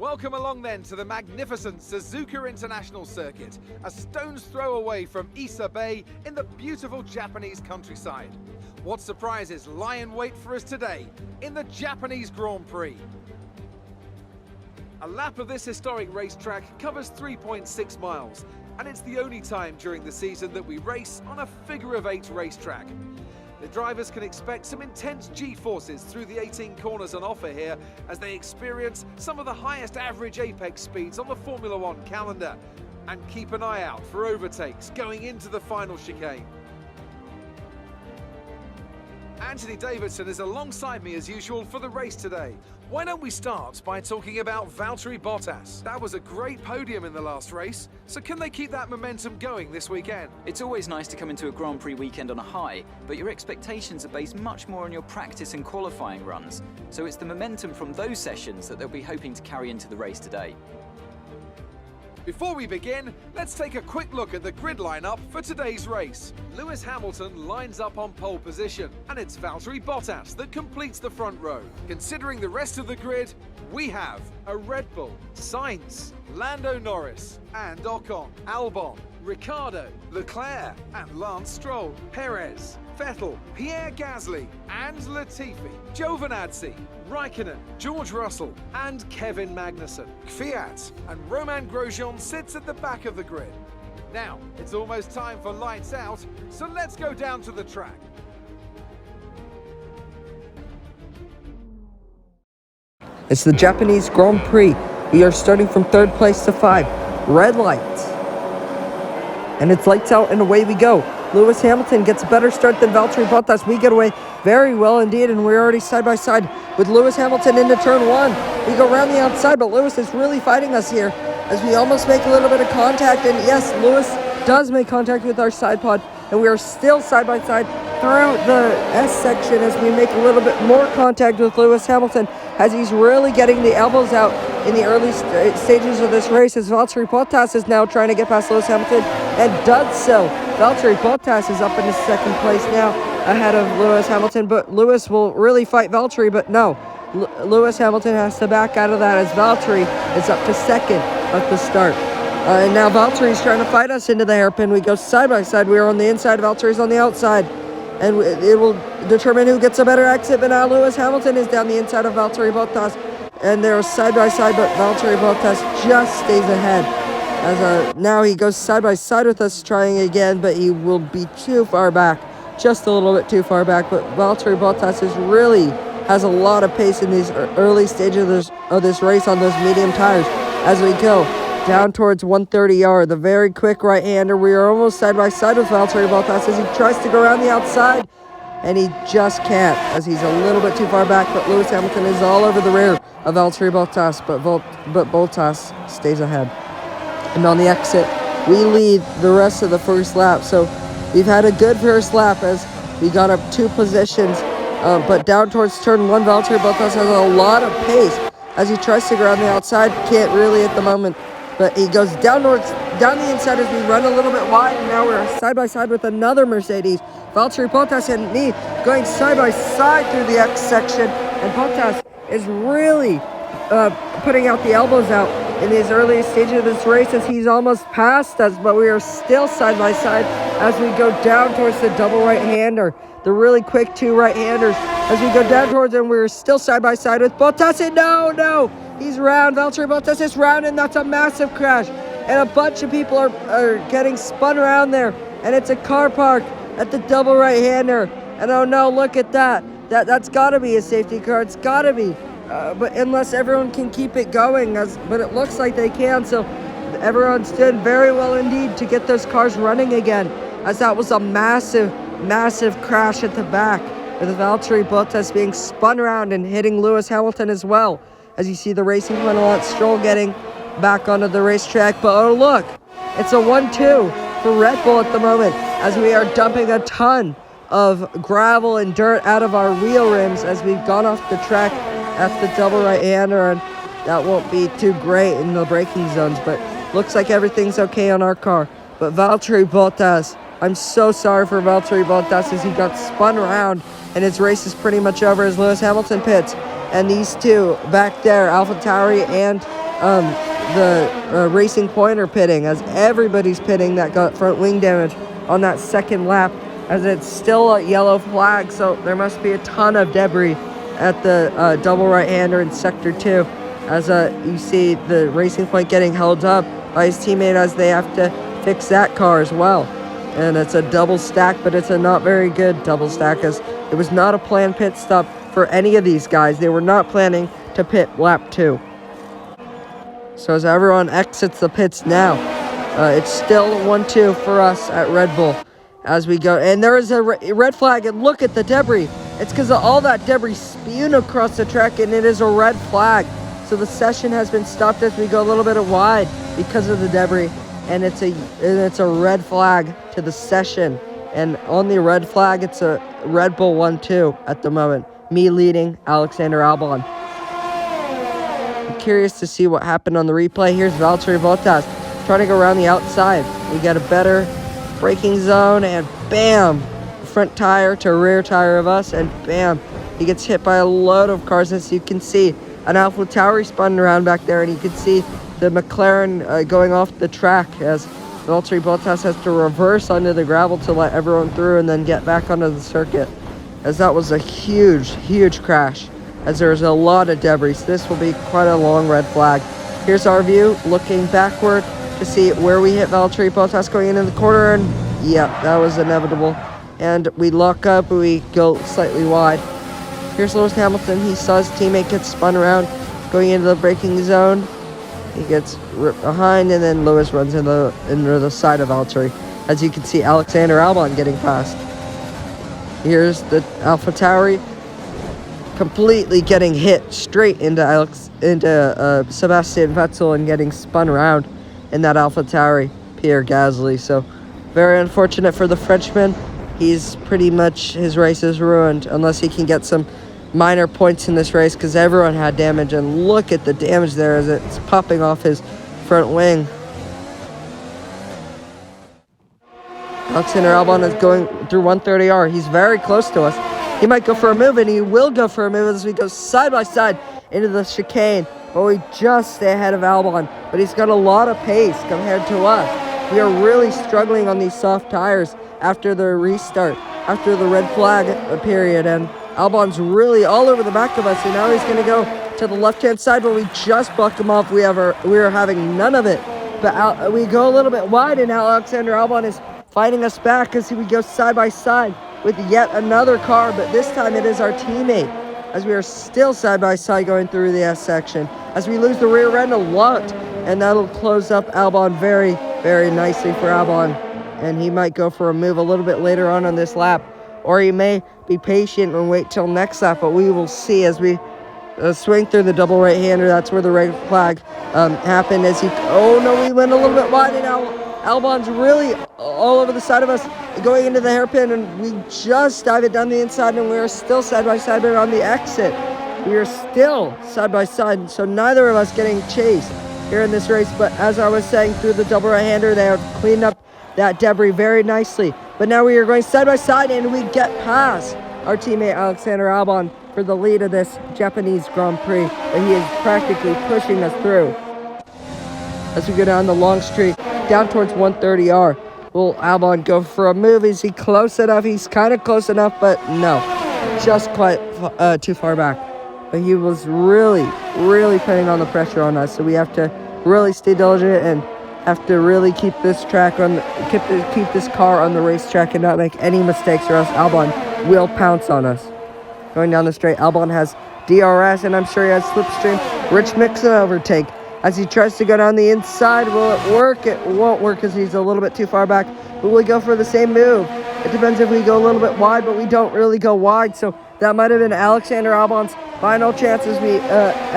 Welcome along then to the magnificent Suzuka International Circuit, a stone's throw away from Ise Bay in the beautiful Japanese countryside. What surprises lie in wait for us today in the Japanese Grand Prix? A lap of this historic racetrack covers 3.6 miles, and it's the only time during the season that we race on a figure-of-8 racetrack. The drivers can expect some intense G-forces through the 18 corners on offer here as they experience some of the highest average apex speeds on the Formula One calendar. And keep an eye out for overtakes going into the final chicane. Anthony Davidson is alongside me as usual for the race today. Why don't we start by talking about Valtteri Bottas? That was a great podium in the last race, so can they keep that momentum going this weekend? It's always nice to come into a Grand Prix weekend on a high, but your expectations are based much more on your practice and qualifying runs. So it's the momentum from those sessions that they'll be hoping to carry into the race today. Before we begin, let's take a quick look at the grid lineup for today's race. Lewis Hamilton lines up on pole position, and it's Valtteri Bottas that completes the front row. Considering the rest of the grid, we have a Red Bull, Sainz, Lando Norris, and Ocon, Albon, Ricciardo, Leclerc, and Lance Stroll, Perez, Vettel, Pierre Gasly, and Latifi, Giovinazzi, Raikkonen, George Russell, and Kevin Magnussen. Kvyat and Romain Grosjean sits at the back of the grid. Now, it's almost time for lights out, so let's go down to the track. It's the Japanese Grand Prix. We are starting from 3rd place to 5. Red lights. And it's lights out and away we go. Lewis Hamilton gets a better start than Valtteri Bottas. We get away very well indeed, and we're already side by side with Lewis Hamilton into turn 1. We go around the outside, but Lewis is really fighting us here as we almost make a little bit of contact. And yes, Lewis does make contact with our side pod, and we are still side by side through the S section as we make a little bit more contact with Lewis Hamilton as he's really getting the elbows out in the early stages of this race, as Valtteri Bottas is now trying to get past Lewis Hamilton and does so. Valtteri Bottas is up in his 2nd place now ahead of Lewis Hamilton, but Lewis will really fight Valtteri, but no. Lewis Hamilton has to back out of that as Valtteri is up to 2nd at the start. And now Valtteri's trying to fight us into the hairpin. We go side by side. We are on the inside, Valtteri's on the outside. And it will determine who gets a better exit, but now Lewis Hamilton is down the inside of Valtteri Bottas. And they're side by side, but Valtteri Bottas just stays ahead. As now he goes side by side with us trying again, but he will be too far back. Just a little bit too far back, but Valtteri Bottas has a lot of pace in these early stages of this race on those medium tires as we go down towards 130R, the very quick right-hander. We are almost side by side with Valtteri Bottas as he tries to go around the outside, and he just can't as he's a little bit too far back, but Lewis Hamilton is all over the rear of Valtteri Bottas, but Bottas stays ahead. And on the exit, we lead the rest of the first lap, so we've had a good first lap as we got up 2 positions, but down towards turn 1, Valtteri Bottas has a lot of pace as he tries to go around the outside. Can't really at the moment, but he goes down the inside as we run a little bit wide, and now we're side by side with another Mercedes. Valtteri Bottas and me going side by side through the X section, and Bottas is really putting out the elbows out in these early stages of this race as he's almost past us, but we are still side by side as we go down towards the double right-hander, the really quick 2 right-handers. As we go down towards them, we're still side by side with Bottas, and no, he's round. Valtteri Bottas is round, and that's a massive crash. And a bunch of people are getting spun around there, and it's a car park at the double right-hander. And oh no, look at that. That's got to be a safety car. It's got to be. But unless everyone can keep it going, but it looks like they can, so everyone's doing very well indeed to get those cars running again, as that was a massive crash at the back, with Valtteri Bottas being spun around and hitting Lewis Hamilton as well, as you see the Racing Point Lance Stroll getting back onto the racetrack. But oh look, it's a 1-2 for Red Bull at the moment, as we are dumping a ton of gravel and dirt out of our wheel rims as we've gone off the track at the double right-hander, and that won't be too great in the braking zones, but looks like everything's okay on our car. But Valtteri Bottas, I'm so sorry for Valtteri Bottas as he got spun around, and his race is pretty much over as Lewis Hamilton pits. And these two back there, AlphaTauri and Racing Point are pitting, as everybody's pitting that got front wing damage on that second lap, as it's still a yellow flag, so there must be a ton of debris at the double right-hander in Sector 2, as you see the Racing Point getting held up by his teammate as they have to fix that car as well. And it's a double stack, but it's a not very good double stack, as it was not a planned pit stop for any of these guys. They were not planning to pit lap 2. So as everyone exits the pits now, it's still 1-2 for us at Red Bull as we go. And there is a red flag, and look at the debris. It's because of all that debris spewing across the track, and it is a red flag. So the session has been stopped as we go a little bit wide because of the debris, and it's a red flag to the session. And on the red flag, it's a Red Bull 1-2 at the moment. Me leading Alexander Albon. I'm curious to see what happened on the replay. Here's Valtteri Bottas trying to go around the outside. We got a better braking zone, and bam! Front tire to rear tire of us, and bam! He gets hit by a load of cars, as you can see. An AlphaTauri spun around back there, and you can see the McLaren going off the track as Valtteri Bottas has to reverse onto the gravel to let everyone through and then get back onto the circuit, as that was a huge crash, as there's a lot of debris. So this will be quite a long red flag. Here's our view looking backward to see where we hit Valtteri Bottas going into the corner, and yeah, that was inevitable. And we lock up, we go slightly wide. Here's Lewis Hamilton. He saw his teammate get spun around going into the braking zone. He gets ripped behind, and then Lewis runs into the side of Valtteri, as you can see Alexander Albon getting past. Here's the AlphaTauri completely getting hit straight into Sebastian Vettel and getting spun around in that AlphaTauri, Pierre Gasly. So very unfortunate for the Frenchman. He's pretty much, his race is ruined unless he can get some minor points in this race, because everyone had damage, and look at the damage there as it's popping off his front wing. Alexander Albon is going through 130R. He's very close to us. He might go for a move, and he will go for a move as we go side by side into the chicane, but we just stay ahead of Albon. But he's got a lot of pace compared to us. We are really struggling on these soft tires after the restart, after the red flag period, and Albon's really all over the back of us, and now he's going to go to the left-hand side, but we just block him off. We are having none of it, but we go a little bit wide, and now Alexander Albon is fighting us back as we go side by side with yet another car, but this time it is our teammate, as we are still side by side going through the S section, as we lose the rear end a lot, and that'll close up Albon very, very nicely for Albon, and he might go for a move a little bit later on this lap, or he may be patient and wait till next lap, but we will see as we swing through the double right-hander. That's where the red flag happened as we went a little bit wide, and now Albon's really all over the side of us going into the hairpin, and we just dive it down the inside, and we're still side by side, but on the exit we are still side by side, so neither of us getting chased here in this race. But as I was saying, through the double right-hander, they have cleaned up that debris very nicely. But now we are going side by side, and we get past our teammate Alexander Albon for the lead of this Japanese Grand Prix, and he is practically pushing us through. As we go down the long street, down towards 130R, will Albon go for a move? Is he close enough? He's kind of close enough, but no, just quite too far back. But he was really putting on the pressure on us, so we have to really stay diligent and have to really keep this car on the racetrack and not make any mistakes, or else Albon will pounce on us. Going down the straight, Albon has DRS, and I'm sure he has slipstream. Rich Mixon overtake as he tries to go down the inside. Will it work? It won't work because he's a little bit too far back. But we go for the same move. It depends if we go a little bit wide, but we don't really go wide, so that might have been Alexander Albon's final chance as we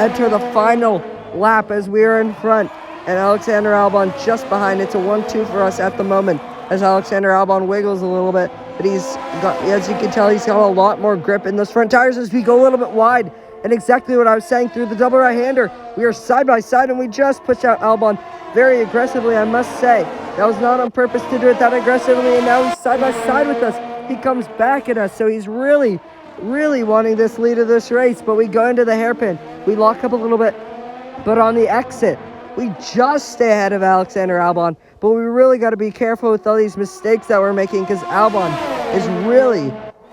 enter the final lap, as we are in front, and Alexander Albon just behind. It's a 1-2 for us at the moment, as Alexander Albon wiggles a little bit, but he's got, as you can tell, he's got a lot more grip in those front tires as we go a little bit wide. And exactly what I was saying, through the double right-hander, we are side by side, and we just push out Albon very aggressively, I must say. That was not on purpose to do it that aggressively, and now he's side by side with us. He comes back at us, so he's really wanting this lead of this race, but we go into the hairpin. We lock up a little bit, but on the exit, we just stay ahead of Alexander Albon. But we really got to be careful with all these mistakes that we're making because Albon is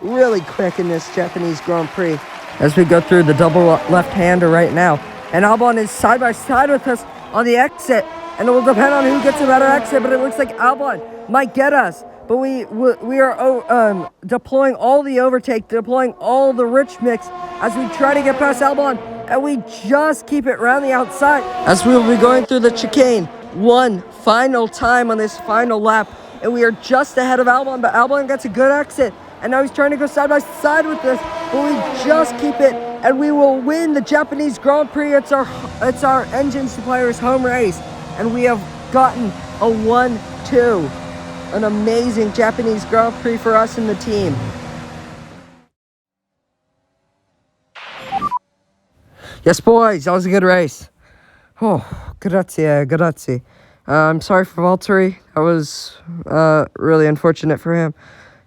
really quick in this Japanese Grand Prix. As we go through the double left-hander right now. And Albon is side by side with us on the exit. And it will depend on who gets a better exit, but it looks like Albon might get us. But we are deploying all the overtake, deploying all the rich mix as we try to get past Albon. And we just keep it around the outside as we will be going through the chicane one final time on this final lap. And we are just ahead of Albon, but Albon gets a good exit. And now he's trying to go side by side with us, but we just keep it, and we will win the Japanese Grand Prix. It's our engine supplier's home race, and we have gotten a 1-2. An amazing Japanese Grand Prix for us and the team. Yes, boys, that was a good race. Oh, grazie. I'm sorry for Valtteri. That was really unfortunate for him.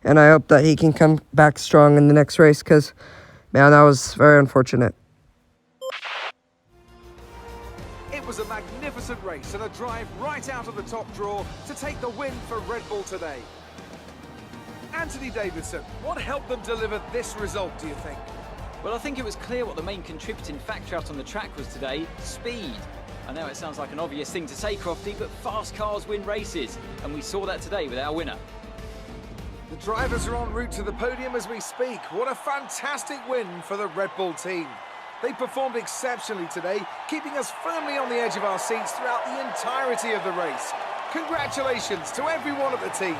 And I hope that he can come back strong in the next race because, man, that was very unfortunate. It was a magnificent race and a drive right out of the top draw to take the win for Red Bull today. Anthony Davidson, what helped them deliver this result, do you think? Well, I think it was clear what the main contributing factor out on the track was today: speed. I know it sounds like an obvious thing to say, Crofty, but fast cars win races, and we saw that today with our winner. The drivers are en route to the podium as we speak. What a fantastic win for the Red Bull team. They performed exceptionally today, keeping us firmly on the edge of our seats throughout the entirety of the race. Congratulations to everyone at the team.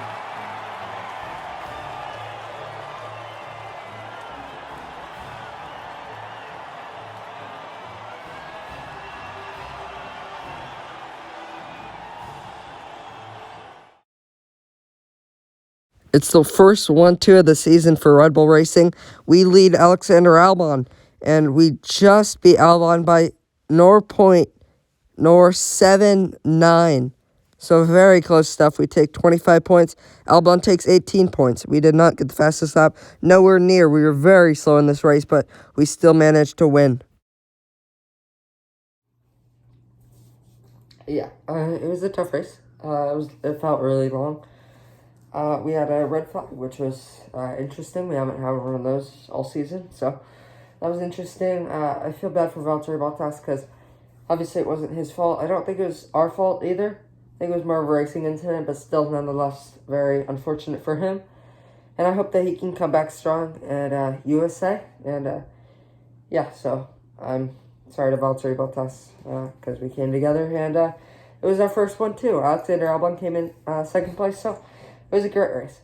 It's the first 1-2 of the season for Red Bull Racing. We lead Alexander Albon, and we just beat Albon by nor 7.9. So very close stuff. We take 25 points. Albon takes 18 points. We did not get the fastest lap. Nowhere near. We were very slow in this race, but we still managed to win. Yeah, it was a tough race. It felt really long. We had a red flag, which was interesting. We haven't had one of those all season, so that was interesting. I feel bad for Valtteri Bottas because obviously it wasn't his fault. I don't think it was our fault either. I think it was more of a racing incident, but still, nonetheless, very unfortunate for him. And I hope that he can come back strong at USA. And yeah, so I'm sorry to Valtteri Bottas because we came together, and it was our first one too. Alexander Albon came in second place, so it was a great race.